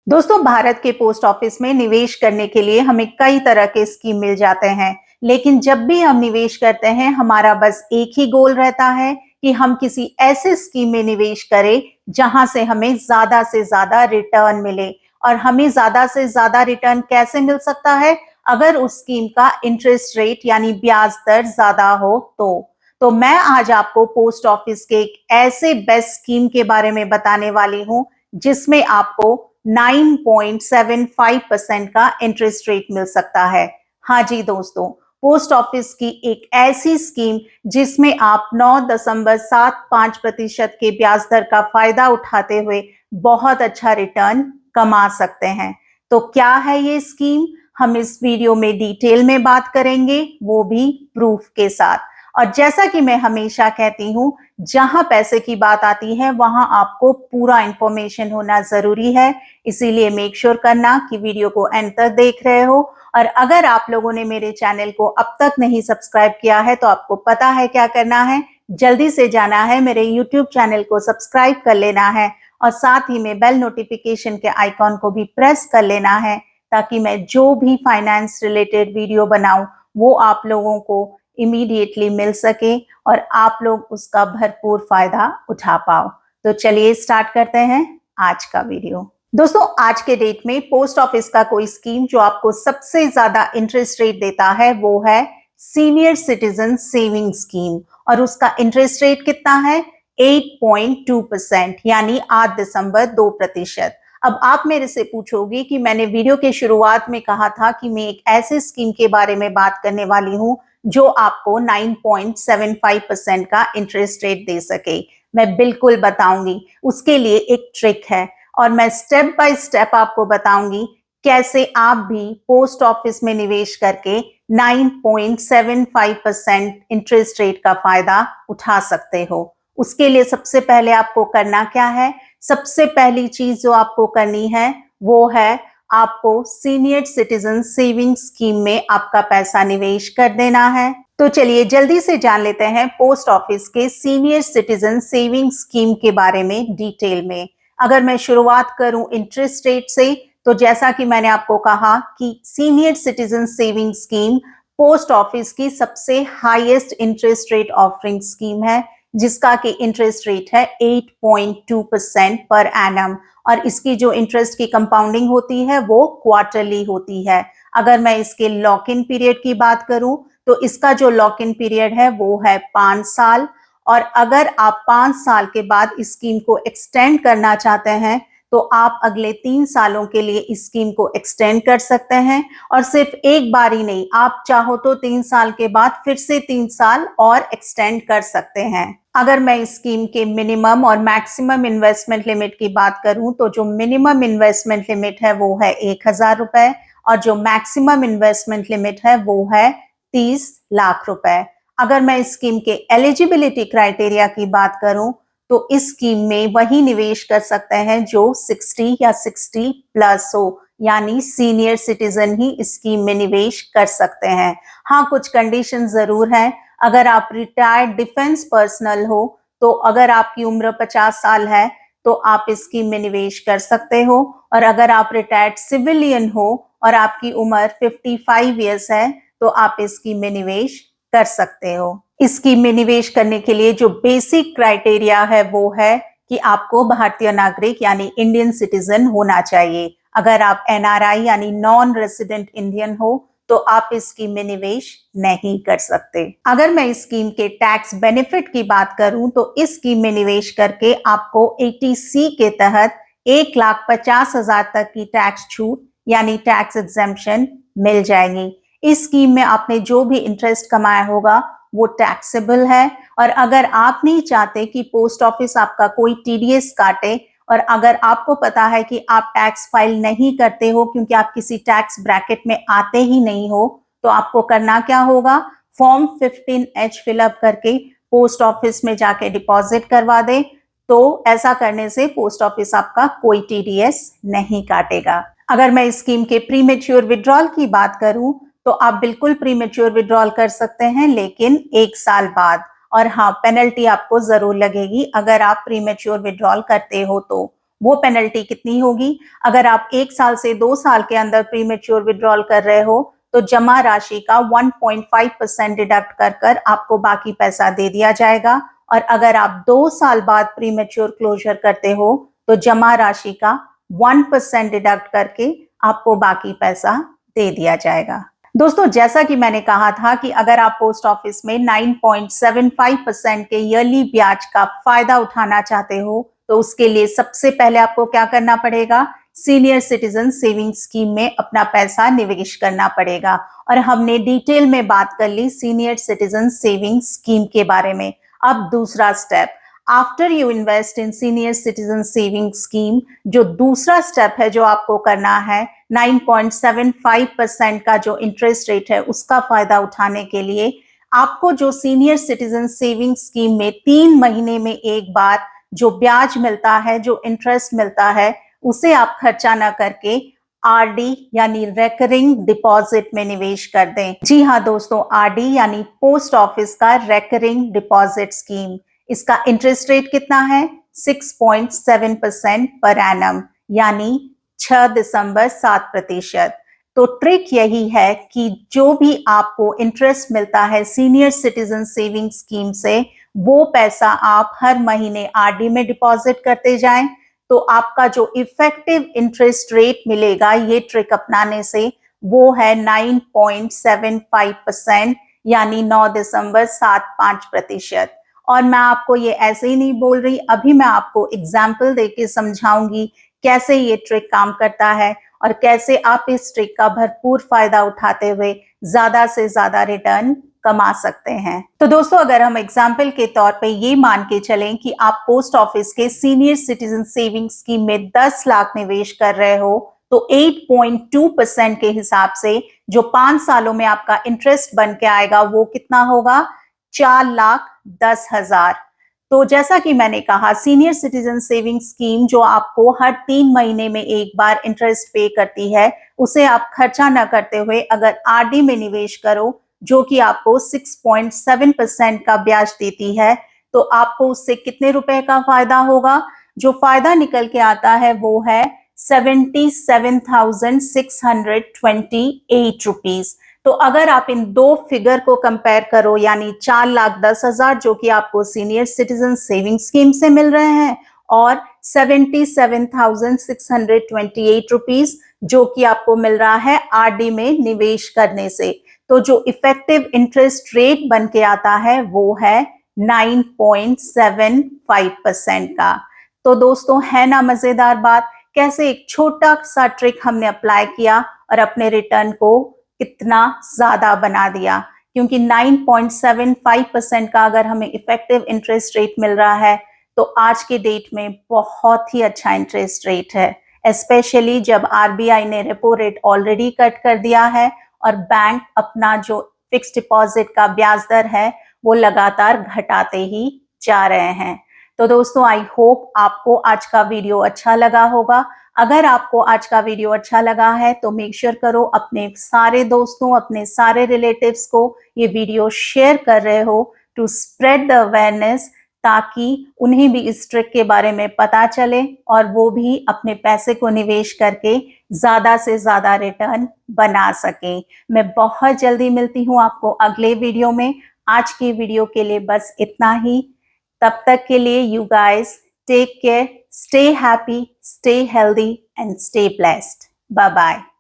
दोस्तों, भारत के post office में निवेश करने के लिए हमें कई तरह के स्कीम मिल जाते हैं। लेकिन जब भी हम निवेश करते हैं, हमारा बस एक ही गोल रहता है कि हम किसी ऐसे स्कीम में निवेश करें जहां से हमें ज्यादा से ज्यादा रिटर्न मिले। और हमें ज्यादा से ज्यादा रिटर्न कैसे मिल सकता है? अगर उस स्कीम का इंटरेस्ट रेट यानी ब्याज दर ज्यादा हो तो मैं आज आपको पोस्ट ऑफिस के एक ऐसे बेस्ट स्कीम के बारे में बताने वाली हूं जिसमें आपको 9.75% का इंटरेस्ट रेट मिल सकता है। हाँ जी दोस्तों, पोस्ट ऑफिस की एक ऐसी स्कीम जिसमें आप 9.75% के ब्याज दर का फायदा उठाते हुए बहुत अच्छा रिटर्न कमा सकते हैं। तो क्या है ये स्कीम? हम इस वीडियो में डिटेल में बात करेंगे, वो भी प्रूफ के साथ। और जैसा कि मैं हमेशा कहती हूं, जहां पैसे की बात आती है वहां आपको पूरा इंफॉर्मेशन होना जरूरी है। इसीलिए मेक श्योर करना कि वीडियो को एंड तक देख रहे हो। और अगर आप लोगों ने मेरे चैनल को अब तक नहीं सब्सक्राइब किया है तो आपको पता है क्या करना है। जल्दी से जाना है, मेरे यूट्यूब चैनल को सब्सक्राइब कर लेना है और साथ ही में बेल नोटिफिकेशन के आइकॉन को भी प्रेस कर लेना है, ताकि मैं जो भी फाइनेंस रिलेटेड वीडियो बनाऊं वो आप लोगों को इमीडिएटली मिल सके और आप लोग उसका भरपूर फायदा उठा पाओ। तो चलिए स्टार्ट करते हैं आज का वीडियो। दोस्तों, आज के डेट में पोस्ट ऑफिस का कोई स्कीम जो आपको सबसे ज्यादा इंटरेस्ट रेट देता है वो है सीनियर सिटीजन सेविंग स्कीम। और उसका इंटरेस्ट रेट कितना है? 8.2%, यानी 8.2%। अब आप मेरे से पूछोगे कि मैंने वीडियो के शुरुआत में कहा था कि मैं एक ऐसे स्कीम के बारे में बात करने वाली हूं जो आपको 9.75% का इंटरेस्ट रेट दे सके। मैं बिल्कुल बताऊंगी, उसके लिए एक ट्रिक है और मैं स्टेप बाय स्टेप आपको बताऊंगी कैसे आप भी पोस्ट ऑफिस में निवेश करके 9.75% इंटरेस्ट रेट का फायदा उठा सकते हो। उसके लिए सबसे पहले आपको करना क्या है? सबसे पहली चीज जो आपको करनी है वो है आपको सीनियर सिटीजन सेविंग स्कीम में आपका पैसा निवेश कर देना है। तो चलिए जल्दी से जान लेते हैं पोस्ट ऑफिस के सीनियर सिटीजन सेविंग स्कीम के बारे में डिटेल में। अगर मैं शुरुआत करूं इंटरेस्ट रेट से, तो जैसा कि मैंने आपको कहा कि senior citizen saving scheme post office की सबसे highest interest rate offering scheme है, जिसका कि इंटरेस्ट रेट है 8.2% पर एनम। और इसकी जो इंटरेस्ट की कंपाउंडिंग होती है वो क्वार्टरली होती है। अगर मैं इसके लॉक इन पीरियड की बात करूं तो इसका जो लॉक इन पीरियड है वो है 5 साल। और अगर आप 5 साल के बाद इस स्कीम को एक्सटेंड करना चाहते हैं तो आप अगले 3 सालों के लिए इस स्कीम को एक्सटेंड कर सकते हैं। और सिर्फ एक बार ही नहीं, आप चाहो तो 3 साल के बाद फिर से 3 साल और एक्सटेंड कर सकते हैं। अगर मैं इस स्कीम के मिनिमम और मैक्सिमम इन्वेस्टमेंट लिमिट की बात करूं तो जो मिनिमम इन्वेस्टमेंट लिमिट है वो है 1,000 रुपए और जो मैक्सिमम इन्वेस्टमेंट लिमिट है वो है 30 लाख रुपए। अगर मैं इस स्कीम के एलिजिबिलिटी क्राइटेरिया की बात करूं तो इस स्कीम में वही निवेश कर सकते हैं जो 60 या 60 प्लस हो, यानी सीनियर सिटीजन ही इस स्कीम में निवेश कर सकते हैं। हाँ, कुछ कंडीशन जरूर हैं। अगर आप रिटायर्ड डिफेंस पर्सनल हो तो अगर आपकी उम्र 50 साल है तो आप इस स्कीम में निवेश कर सकते हो। और अगर आप रिटायर्ड सिविलियन हो और आपकी उम्र 55 ईयर्स है तो आप इस स्कीम में निवेश कर सकते हो। इस स्कीम में निवेश करने के लिए जो बेसिक क्राइटेरिया है वो है कि आपको भारतीय नागरिक यानी इंडियन सिटीजन होना चाहिए। अगर आप एनआरआई यानी नॉन रेसिडेंट इंडियन हो तो आप इस स्कीम में निवेश नहीं कर सकते। अगर मैं इस स्कीम के टैक्स बेनिफिट की बात करूं तो इस स्कीम में निवेश करके आपको 80C के तहत 1,50,000 तक की टैक्स छूट यानी टैक्स एग्जेम्पशन मिल जाएगी। इस स्कीम में आपने जो भी इंटरेस्ट कमाया होगा वो टैक्सेबल है। और अगर आप नहीं चाहते कि पोस्ट ऑफिस आपका कोई टीडीएस काटे, और अगर आपको पता है कि आप टैक्स फाइल नहीं करते हो क्योंकि आप किसी टैक्स ब्रैकेट में आते ही नहीं हो, तो आपको करना क्या होगा? फॉर्म 15H फिलअप करके पोस्ट ऑफिस में जाके डिपॉजिट करवा दे। तो ऐसा करने से पोस्ट ऑफिस आपका कोई टीडीएस नहीं काटेगा। अगर मैं इस स्कीम के प्रीमेच्योर विड्रॉल की बात करूं तो आप बिल्कुल प्रीमेच्योर विड्रॉल कर सकते हैं, लेकिन 1 साल बाद। और हाँ, पेनल्टी आपको जरूर लगेगी अगर आप प्रीमेच्योर विड्रॉल करते हो तो वो पेनल्टी कितनी होगी? अगर आप 1 साल से 2 साल के अंदर प्रीमेच्योर विड्रॉल कर रहे हो तो जमा राशि का 1.5% डिडक्ट कर आपको बाकी पैसा दे दिया जाएगा, और अगर आप 2 साल बाद प्रीमेच्योर क्लोजर करते हो तो जमा राशि का 1% डिडक्ट करके आपको बाकी पैसा दे दिया जाएगा। दोस्तों, जैसा कि मैंने कहा था कि अगर आप पोस्ट ऑफिस में 9.75% के ईयरली ब्याज का फायदा उठाना चाहते हो तो उसके लिए सबसे पहले आपको क्या करना पड़ेगा? सीनियर सिटीजन सेविंग स्कीम में अपना पैसा निवेश करना पड़ेगा। और हमने डिटेल में बात कर ली सीनियर सिटीजन सेविंग स्कीम के बारे में। अब दूसरा step, after you invest in senior citizen saving scheme, जो दूसरा स्टेप है जो आपको करना है, 9.75% का जो इंटरेस्ट रेट है उसका फायदा उठाने के लिए आपको जो सीनियर सिटीजन सेविंग स्कीम में 3 महीने में एक बार जो ब्याज मिलता है, जो इंटरेस्ट मिलता है, उसे आप खर्चा ना करके आरडी यानी रेकरिंग डिपॉजिट में निवेश कर दें। जी हाँ दोस्तों, आरडी यानी पोस्ट ऑफिस का रेकरिंग डिपॉजिट स्कीम। इसका इंटरेस्ट रेट कितना है? 6.7% पर एनम, यानी 6.7%। तो ट्रिक यही है कि जो भी आपको इंटरेस्ट मिलता है सीनियर सिटीजन सेविंग स्कीम से, वो पैसा आप हर महीने आरडी में डिपॉजिट करते जाएं, तो आपका जो इफेक्टिव इंटरेस्ट रेट मिलेगा ये ट्रिक अपनाने से, वो है 9.75%, यानी 9.75%। और मैं आपको ये ऐसे ही नहीं बोल रही, अभी मैं आपको एग्जाम्पल देके समझाऊंगी कैसे ये ट्रिक काम करता है और कैसे आप इस ट्रिक का भरपूर फायदा उठाते हुए ज्यादा से ज्यादा रिटर्न कमा सकते हैं। तो दोस्तों, अगर हम एग्जाम्पल के तौर पे ये मान के चलें कि आप पोस्ट ऑफिस के सीनियर सिटीजन सेविंग स्कीम में 10 लाख निवेश कर रहे हो, तो 8.2% के हिसाब से जो 5 सालों में आपका इंटरेस्ट बन के आएगा वो कितना होगा? 4,10,000। तो जैसा कि मैंने कहा, सीनियर सिटीजन सेविंग स्कीम जो आपको हर 3 महीने में एक बार इंटरेस्ट पे करती है, उसे आप खर्चा न करते हुए अगर आरडी में निवेश करो, जो कि आपको 6.7% का ब्याज देती है, तो आपको उससे कितने रुपए का फायदा होगा? जो फायदा निकल के आता है वो है 77,628 रुपीज। तो अगर आप इन दो फिगर को कंपेयर करो, यानी 4,10,000 जो कि आपको सीनियर सिटीजन सेविंग स्कीम से मिल रहे हैं और 77,628 रुपीज जो कि आपको मिल रहा है आरडी में निवेश करने से, तो जो इफेक्टिव इंटरेस्ट रेट बन के आता है वो है 9.75% का। तो दोस्तों, है ना मजेदार बात? कैसे एक छोटा सा ट्रिक हमने अप्लाई किया और अपने रिटर्न को कितना ज्यादा बना दिया। क्योंकि 9.75% का अगर हमें इफेक्टिव इंटरेस्ट रेट मिल रहा है तो आज के डेट में बहुत ही अच्छा इंटरेस्ट रेट है, स्पेशली जब आरबीआई ने रेपो रेट ऑलरेडी कट कर दिया है और बैंक अपना जो फिक्स डिपॉजिट का ब्याज दर है वो लगातार घटाते ही जा रहे हैं। तो दोस्तों, आई होप आपको आज का वीडियो अच्छा लगा होगा। अगर आपको आज का वीडियो अच्छा लगा है तो मेक श्योर करो अपने सारे दोस्तों, अपने सारे रिलेटिव्स को ये वीडियो शेयर कर रहे हो टू स्प्रेड द अवेयरनेस, ताकि उन्हें भी इस ट्रिक के बारे में पता चले और वो भी अपने पैसे को निवेश करके ज्यादा से ज्यादा रिटर्न बना सके। मैं बहुत जल्दी मिलती हूँ आपको अगले वीडियो में। आज की वीडियो के लिए बस इतना ही। तब तक के लिए you guys take care, stay happy, stay healthy and stay blessed. Bye bye.